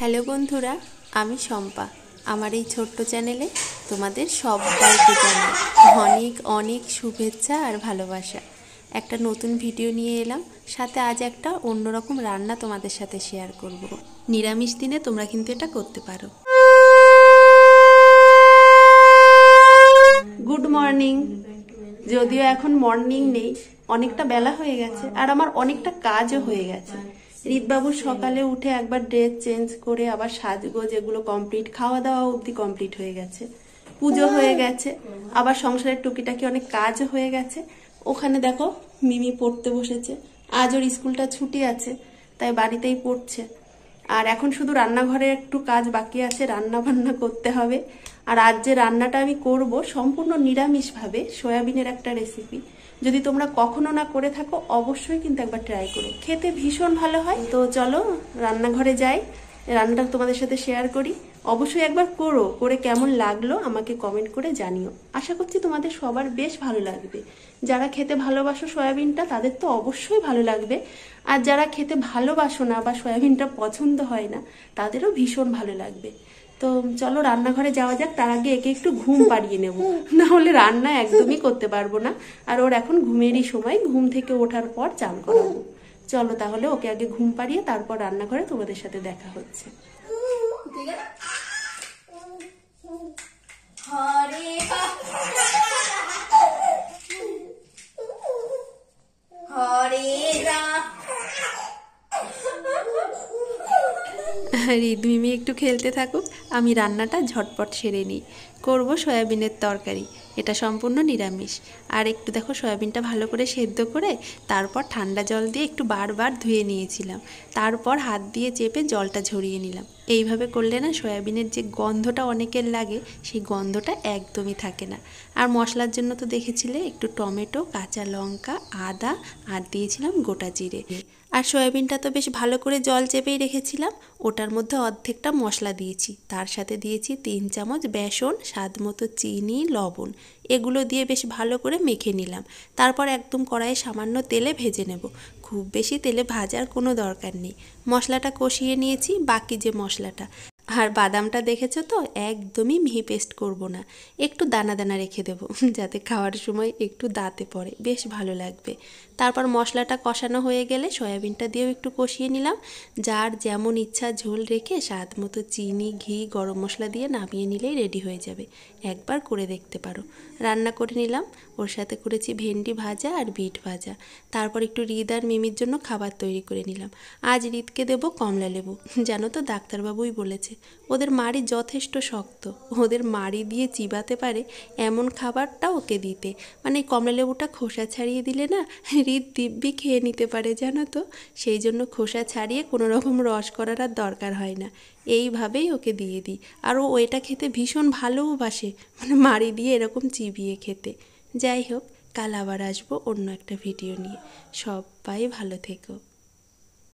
Hello বন্ধুরা, আমি শম্পা। আমার এই ছোট্ট চ্যানেলে তোমাদের সবাইকে জানাই অনেক অনেক শুভেচ্ছা আর ভালোবাসা। একটা নতুন ভিডিও নিয়ে এলাম, সাথে আজ একটা অন্যরকম রান্না তোমাদের সাথে শেয়ার করব। নিরামিষ দিনে তোমরা কিন্তু এটা করতে পারো। Good morning. যদিও এখন মর্নিং নেই, অনেকটা বেলা হয়ে গেছে আর আমার অনেকটা কাজও হয়ে গেছে। রিতবাবুর সকালে উঠে একবার ড্রেস চেঞ্জ করে আবার সাজগোজ এগুলো কমপ্লিট, খাওয়া দাওয়া অবধি কমপ্লিট হয়ে গেছে, পুজো হয়ে গেছে, আবার সংসারের টুকিটাকি অনেক কাজও হয়ে গেছে। ওখানে দেখো মিমি পড়তে বসেছে, আজ ওর স্কুলটা ছুটি আছে, তাই বাড়িতেই পড়ছে। আর এখন শুধু রান্নাঘরে একটু কাজ বাকি আছে, রান্না বান্না করতে হবে। আর আজ যে রান্নাটা আমি করব সম্পূর্ণ নিরামিষভাবে, সয়াবিনের একটা রেসিপি। যদি তোমরা কখনো না করে থাকো অবশ্যই কিন্তু একবার ট্রাই করো, খেতে ভীষণ ভালো হয়। তো চলো রান্নাঘরে যাই, রান্নাটা তোমাদের সাথে শেয়ার করি। অবশ্যই একবার করো, করে কেমন লাগলো আমাকে কমেন্ট করে জানিও। আশা করছি তোমাদের সবার বেশ ভালো লাগবে। যারা খেতে ভালোবাসো সয়াবিনটা তাদের তো অবশ্যই ভালো লাগবে, আর যারা খেতে ভালোবাসো না বা সয়াবিনটা পছন্দ হয় না তাদেরও ভীষণ ভালো লাগবে। তো চলো রান্নাঘরে যাওয়া যাক। তার আগে একে একটু ঘুম পাড়িয়ে নেব, না হলে রান্না একদমই করতে পারবো না। আর ওর এখন ঘুমেরই সময়, ঘুম থেকে ওঠার পর চান করাবো। চলো তাহলে ওকে আগে ঘুম পাড়িয়ে তারপর রান্নাঘরে তোমাদের সাথে দেখা হচ্ছে। হরে হরে রিদমিমি একটু খেলতে থাকুক, আমি রান্নাটা ঝটপট সেরে নিই। করব সয়াবিনের তরকারি, এটা সম্পূর্ণ নিরামিষ। আর একটু দেখো সয়াবিনটা ভালো করে সেদ্ধ করে তারপর ঠান্ডা জল দিয়ে একটু বারবার ধুয়ে নিয়েছিলাম, তারপর হাত দিয়ে চেপে জলটা ঝরিয়ে নিলাম। এইভাবে করলে না সয়াবিনের যে গন্ধটা অনেকের লাগে সেই গন্ধটা একদমই থাকে না। আর মশলার জন্য তো দেখেছিলে একটু টমেটো, কাঁচা লঙ্কা, আদা আর দিয়েছিলাম গোটা জিরে। আর সয়াবিনটা তো বেশ ভালো করে জল চেপেই রেখেছিলাম, ওটার মধ্যে অর্ধেকটা মশলা দিয়েছি, তার সাথে দিয়েছি 3 চামচ বেসন, স্বাদ মতো চিনি, লবণ, এগুলো দিয়ে বেশ ভালো করে মেখে নিলাম। তারপর একদম কড়াইয়ে সামান্য তেলে ভেজে নেব, খুব বেশি তেলে ভাজার কোনো দরকার নেই। মশলাটা কষিয়ে নিয়েছি, বাকি যে মশলাটা আর বাদামটা দেখেছো তো, একদমই মিহি পেস্ট করব না, একটু দানা দানা রেখে দেবো যাতে খাওয়ার সময় একটু দাঁতে পড়ে, বেশ ভালো লাগবে। তারপর মশলাটা কষানো হয়ে গেলে সয়াবিনটা দিয়েও একটু কষিয়ে নিলাম। যার যেমন ইচ্ছা ঝোল রেখে স্বাদ মতো চিনি, ঘি, গরম মশলা দিয়ে নামিয়ে নিলেই রেডি হয়ে যাবে। একবার করে দেখতে পারো। রান্না করে নিলাম, ওর সাথে করেছি ভেন্ডি ভাজা আর বিট ভাজা। তারপর একটু রিদ আর মিমির জন্য খাবার তৈরি করে নিলাম। আজ রিদকে দেবো কমলা লেবু, জানো তো ডাক্তারবাবুই বলেছে ওদের মাড়ি যথেষ্ট শক্ত, ওদের মাড়ি দিয়ে চিবাতে পারে এমন খাবারটা ওকে দিতে। মানে কমলা লেবুটা খোসা ছাড়িয়ে দিলে না রিদ দিব্যি খেয়ে নিতে পারে, জানো তো। সেই জন্য খোসা ছাড়িয়ে কোনো রকম রস করার আর দরকার হয় না, এইভাবেই ওকে দিয়ে দিই। আর ও এটা খেতে ভীষণ ভালোবাসে, মানে মাড়ি দিয়ে এরকম চিবিয়ে খেতে। যাই হোক, কাল আবার আসবো অন্য একটা ভিডিও নিয়ে। সবাই ভালো থেকো।